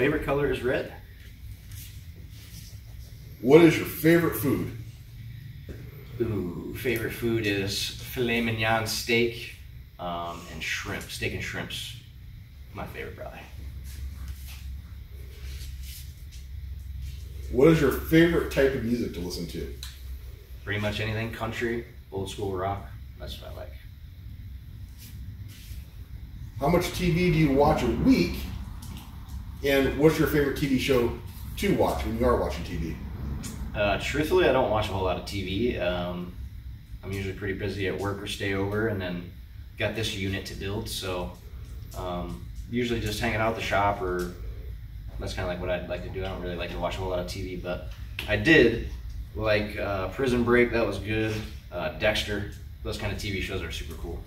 favorite color is red. What is your favorite food? Ooh, favorite food is filet mignon steak and shrimp. Steak and shrimps. My favorite, probably. What is your favorite type of music to listen to? Pretty much anything country, old school rock. That's what I like. How much TV do you watch a week? And what's your favorite TV show to watch when you are watching TV? Truthfully, I don't watch a whole lot of TV. I'm usually pretty busy at work or stay over, and then got this unit to build, so usually just hanging out at the shop, or that's kind of like what I'd like to do. I don't really like to watch a whole lot of TV, but I did like Prison Break. That was good. Dexter. Those kind of TV shows are super cool.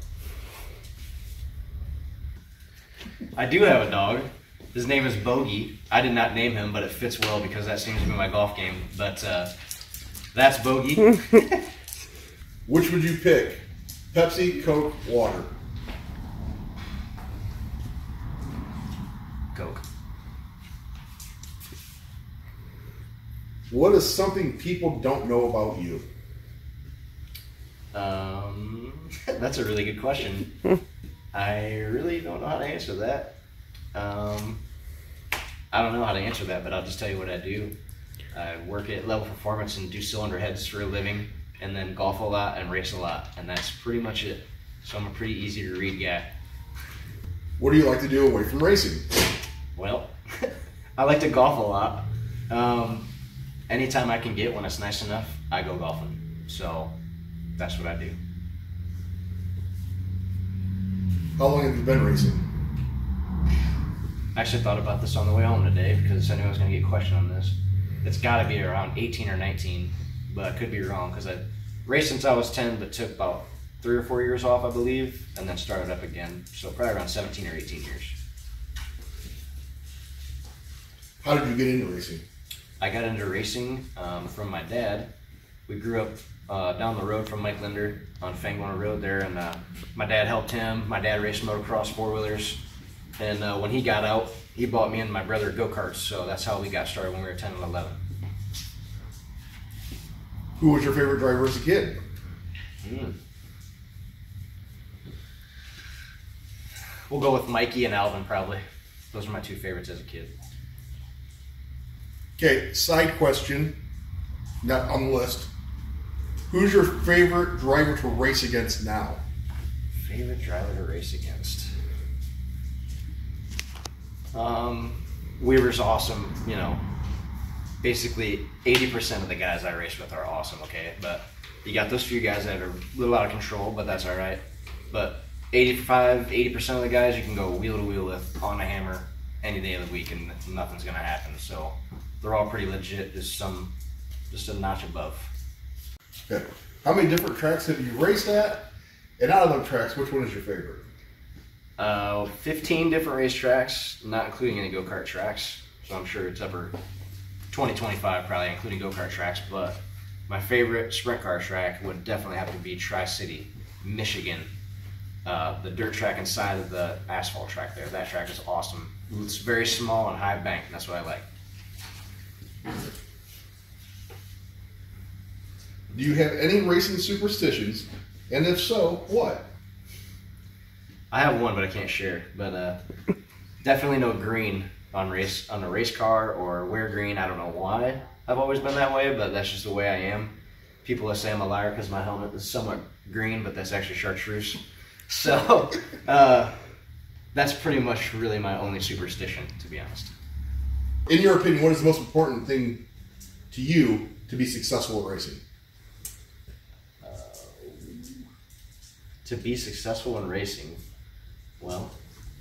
I do have a dog. His name is Bogey. I did not name him, but it fits well because that seems to be my golf game. But that's Bogey. Which would you pick? Pepsi, Coke, water? Coke. What is something people don't know about you? That's a really good question. I really don't know how to answer that. I don't know how to answer that, but I'll just tell you what I do. I work at Level Performance and do cylinder heads for a living, and then golf a lot and race a lot, and that's pretty much it. So I'm a pretty easy to read guy. What do you like to do away from racing? Well, I like to golf a lot. Anytime I can get, when it's nice enough, I go golfing. So that's what I do. How long have you been racing? I actually thought about this on the way home today because I knew I was going to get a question on this. It's got to be around 18 or 19, but I could be wrong because I raced since I was 10, but took about 3 or 4 years off, I believe, and then started up again. So probably around 17 or 18 years. How did you get into racing? I got into racing from my dad. We grew up down the road from Mike Linder on Fangona Road there, and my dad helped him. My dad raced motocross four-wheelers, and when he got out, he bought me and my brother go-karts, so that's how we got started when we were 10 and 11. Who was your favorite driver as a kid? We'll go with Mikey and Alvin, probably. Those are my two favorites as a kid. Okay, side question, not on the list. Who's your favorite driver to race against now? Favorite driver to race against? Weaver's awesome, you know. Basically, 80% of the guys I race with are awesome, okay? But you got those few guys that are a little out of control, but that's all right. But 80% of the guys you can go wheel to wheel with on a hammer any day of the week, and nothing's gonna happen. So they're all pretty legit. Just a notch above. Okay. How many different tracks have you raced at? And out of those tracks, which one is your favorite? 15 different racetracks, not including any go-kart tracks. So I'm sure it's upper 20, 25 probably, including go-kart tracks. But my favorite sprint car track would definitely have to be Tri-City, Michigan. The dirt track inside of the asphalt track there. That track is awesome. It's very small and high bank, and that's what I like. Do you have any racing superstitions? And if so, what? I have one, but I can't share. But definitely no green on a race car, or wear green. I don't know why I've always been that way, but that's just the way I am. People will say I'm a liar because my helmet is somewhat green, but that's actually chartreuse. So that's pretty much really my only superstition, to be honest. In your opinion, what is the most important thing to you to be successful at racing? To be successful in racing, well,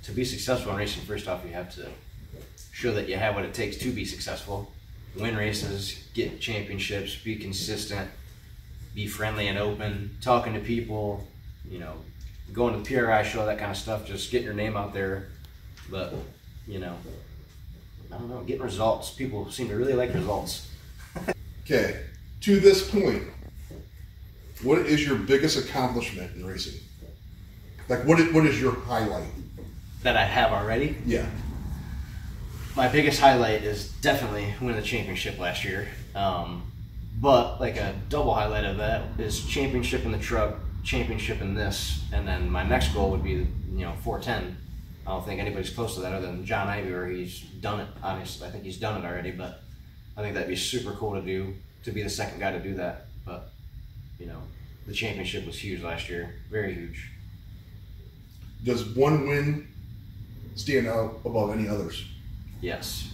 to be successful in racing, first off, you have to show that you have what it takes to be successful. Win races, get championships, be consistent, be friendly and open, talking to people, you know, going to the PRI show, that kind of stuff, just getting your name out there. But, you know, I don't know, getting results. People seem to really like results. Okay, to this point, what is your biggest accomplishment in racing? Like, what is your highlight? That I have already? Yeah. my biggest highlight is definitely winning the championship last year. But like a double highlight of that is championship in the truck, championship in this, and then my next goal would be 410. I don't think anybody's close to that other than John Ivy, where he's done it. Obviously, I think he's done it already, but I think that'd be super cool to do, to be the second guy to do that. But the championship was huge last year, very huge. Does one win stand out above any others? Yes.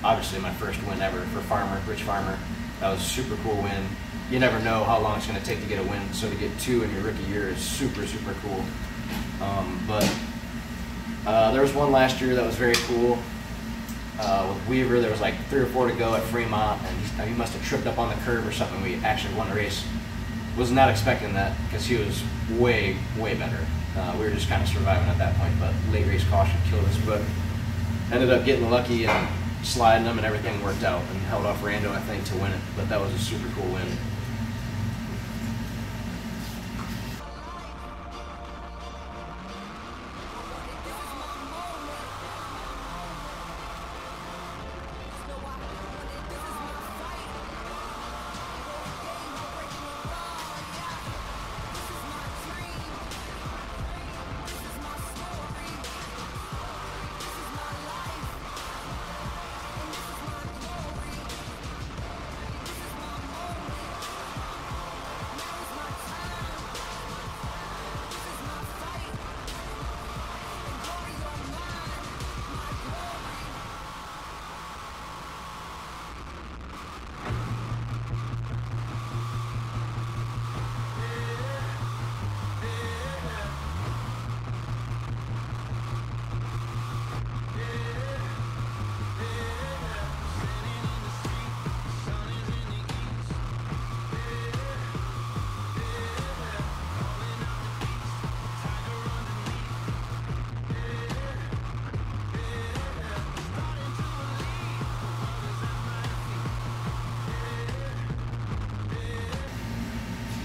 Obviously, my first win ever for Rich Farmer. That was a super cool win. You never know how long it's going to take to get a win, so to get 2 in your rookie year is super, super cool. But there was one last year that was very cool. With Weaver, there was like 3 or 4 to go at Fremont, and he must have tripped up on the curb or something. We actually won the race. Was not expecting that because he was way, way better. We were just kind of surviving at that point, but late race caution killed us. But ended up getting lucky and sliding them, and everything worked out, and held off Rando, I think, to win it. But that was a super cool win.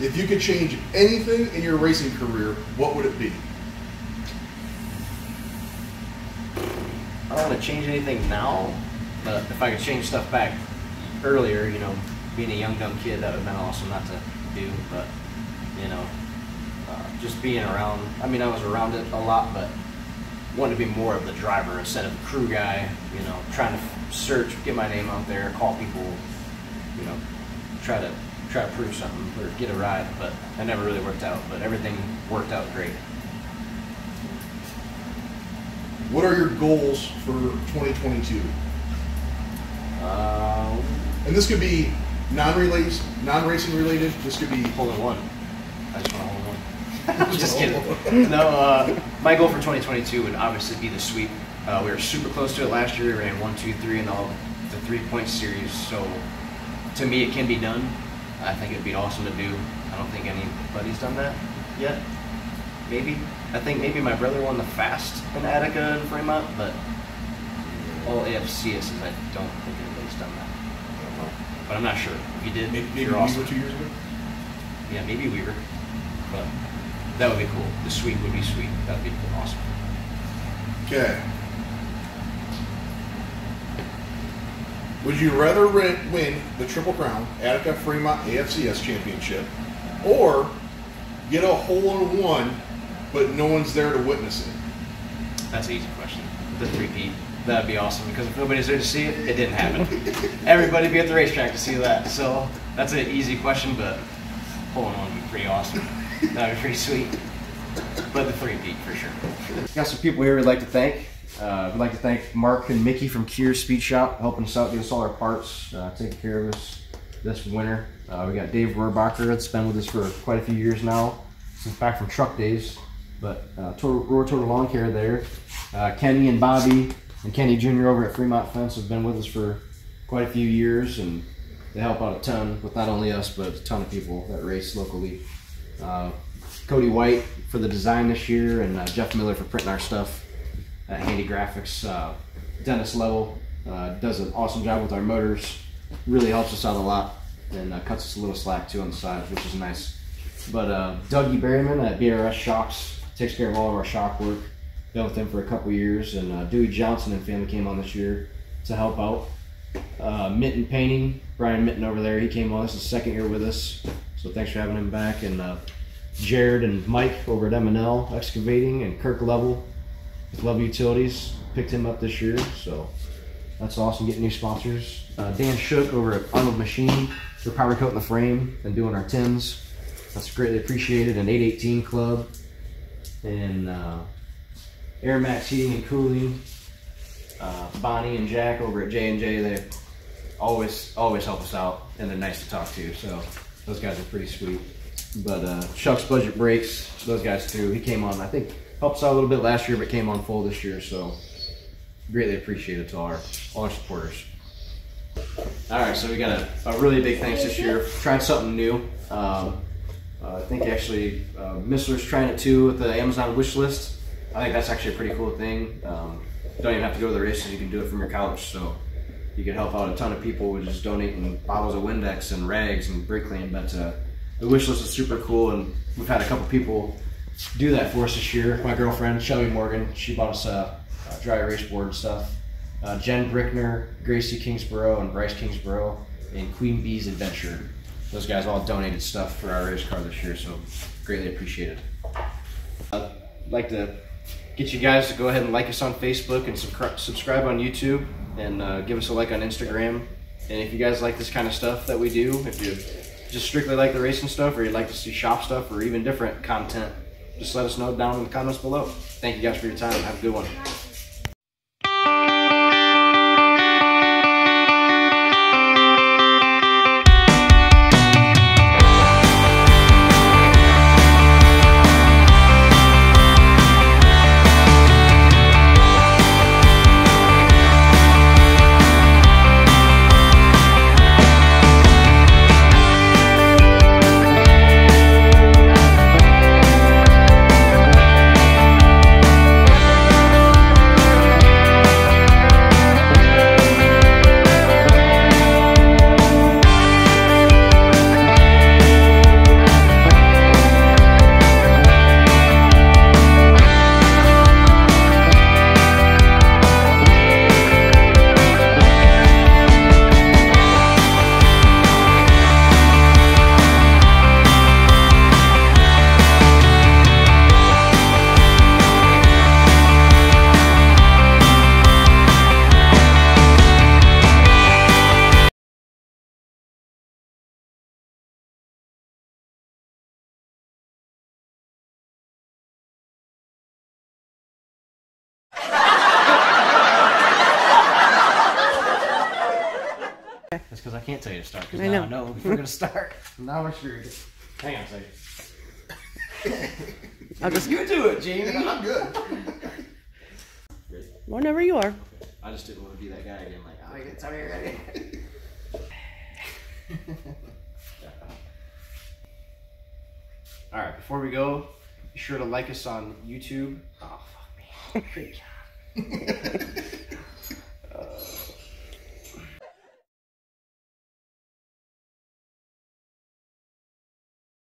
If you could change anything in your racing career, what would it be? I don't want to change anything now, but if I could change stuff back earlier, being a young, dumb kid, that would have been awesome not to do. But, just being around, I was around it a lot, but wanted to be more of the driver instead of the crew guy, trying to search, get my name out there, call people, try to prove something or get a ride, but that never really worked out. But everything worked out great. What are your goals for 2022? And this could be non-racing related. This could be hole in one. I just want a hole in one. I'm just kidding. No, my goal for 2022 would obviously be the sweep. We were super close to it last year. We ran 1, 2, 3 in all the 3-point series. So to me, it can be done. I think it'd be awesome to do. I don't think anybody's done that yet. Maybe. I think maybe my brother won the fast in Attica and Fremont, but all AFCSs, I don't think anybody's done that. But I'm not sure. If you did, maybe you're awesome. Weaver 2 years ago? Yeah, maybe Weaver. But that would be cool. The sweep would be sweet. That would be awesome. Okay. Would you rather win the Triple Crown, Attica Fremont AFCS Championship, or get a hole-in-one, but no one's there to witness it? That's an easy question. The 3-peat. That'd be awesome, because if nobody's there to see it, it didn't happen. Everybody'd be at the racetrack to see that. So that's an easy question, but hole-in-one would be pretty awesome. That'd be pretty sweet. But the 3-peat for sure. Got some people here we'd like to thank. We'd like to thank Mark and Mickey from Keir's Speed Shop, helping us out, get us all our parts, taking care of us this winter. We got Dave Rohrbacher that's been with us for quite a few years now, since back from truck days. But Total Lawn Care there. Kenny and Bobby and Kenny Jr. over at Fremont Fence have been with us for quite a few years, and they help out a ton with not only us, but a ton of people that race locally. Cody White for the design this year, and Jeff Miller for printing our stuff. Handy Graphics, Dennis Level does an awesome job with our motors, really helps us out a lot, and cuts us a little slack too on the side, which is nice. But Dougie Berryman at BRS Shocks takes care of all of our shock work. Been with him for a couple years, and Dewey Johnson and family came on this year to help out. Mitten Painting, Brian Mitten over there, he came on. This is his second year with us, so thanks for having him back. And Jared and Mike over at M&L Excavating, and Kirk Level with Level Utilities picked him up this year, so that's awesome, getting new sponsors. Dan Shook over at Arnold Machine for powder coating the frame and doing our tins. That's greatly appreciated. And 818 Club and Air Max Heating and Cooling. Bonnie and Jack over at J&J, they always help us out, and they're nice to talk to, so those guys are pretty sweet. But Chuck's Budget Brakes, those guys too, he came on, I think, helped us out a little bit last year, but came on full this year, so greatly appreciated to all our supporters. Alright, so we got a really big thanks this year. Tried something new. I think actually Missler's trying it too with the Amazon wish list. I think that's actually a pretty cool thing. Don't even have to go to the races, you can do it from your couch, so you can help out a ton of people with just donating bottles of Windex and rags and brake clean. But the wish list is super cool, and we've had a couple people do that for us this year. My girlfriend, Shelby Morgan, she bought us a dry erase board and stuff. Jen Brickner, Gracie Kingsborough, and Bryce Kingsborough, and Queen Bee's Adventure. Those guys all donated stuff for our race car this year, so greatly appreciated. I'd like to get you guys to go ahead and like us on Facebook and subscribe on YouTube, and give us a like on Instagram. And if you guys like this kind of stuff that we do, if you just strictly like the racing stuff, or you'd like to see shop stuff or even different content, just let us know down in the comments below. Thank you guys for your time. Have a good one. That's because I can't tell you to start, because now I know if we're going to start. Now we're screwed. Hang on a second. I'll just You do it, Jamie. I'm good. whenever you are. I just didn't want to be that guy again. Like, oh, it's already ready. All right, before we go, be sure to like us on YouTube. Oh, fuck me. Great job.